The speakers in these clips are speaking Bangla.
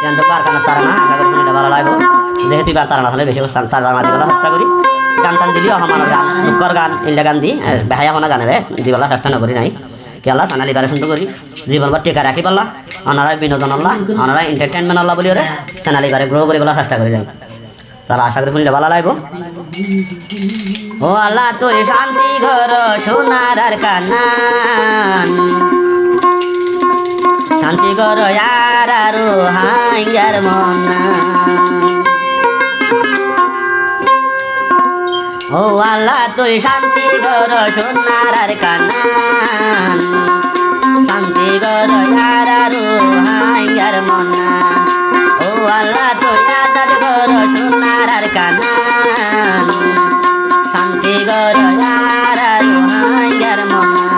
কিন্তু কারখানা তারা না আশা করি শুনে ভালো লাগবো যেহেতু এবার তারা না হলে বেশি তারা না দিবেলা চেষ্টা করি গান টান দিলিও আমার গান দুঃখর গান ইন্ডিয়া গান দি বেহায়া কোনো গানেরে দিবেলা চেষ্টা না করি নাই কেলা চানা লিবারেশন তো করি জীবন বা টিকা রাখি পারলা ওনারা বিনোদন আল্লাহ ওনারা এন্টারটেনমেন্ট আল্লাহ বলি ওরে চানা লিবারে গ্রো করি বলা চেষ্টা করি যাই তারা আশা করি শুনলে ভালো লাগবো ও আল্লাহ তুই শান্তি ঘর সোনার আর কানান শান্তি ঘর আর আরো হাইয়ার মনা ও আল্লাহ তুই শান্তি ঘর সোনার আর কানান শান্তি ঘর আর আরো হাইয়ার মনা ও আল্লাহ তুই আদার ঘর সোনার আর কানান শান্তি ঘর আর আরো হাইয়ার মনা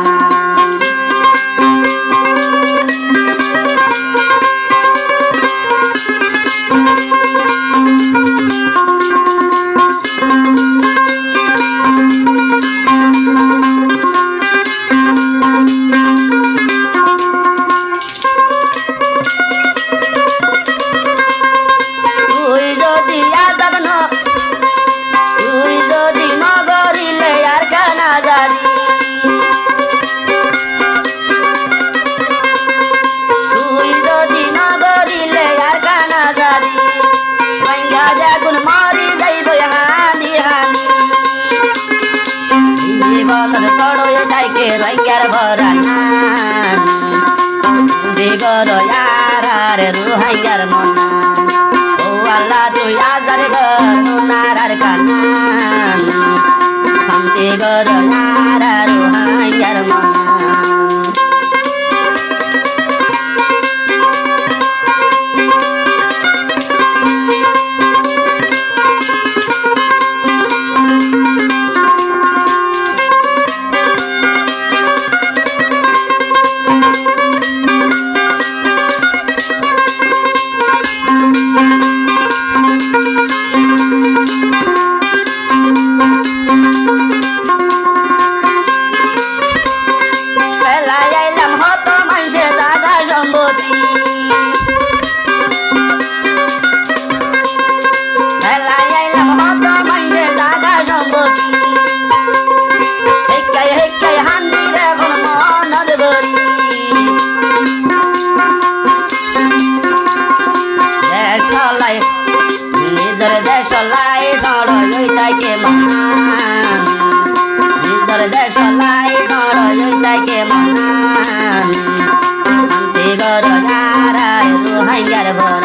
রঙ্গার ভরানান দিগর আর রুহাইয়ার মনা ও আল্লাহ তুই আজার ঘর সোনার আর কানান শান্তি ঘর আর রুহাইয়ার মনা নিজের দেশ লাই ধরই তাকে মনান নিজের দেশ লাই ধরই তাকে মনান শান্তি ঘর আর রুহাইয়ার ভরা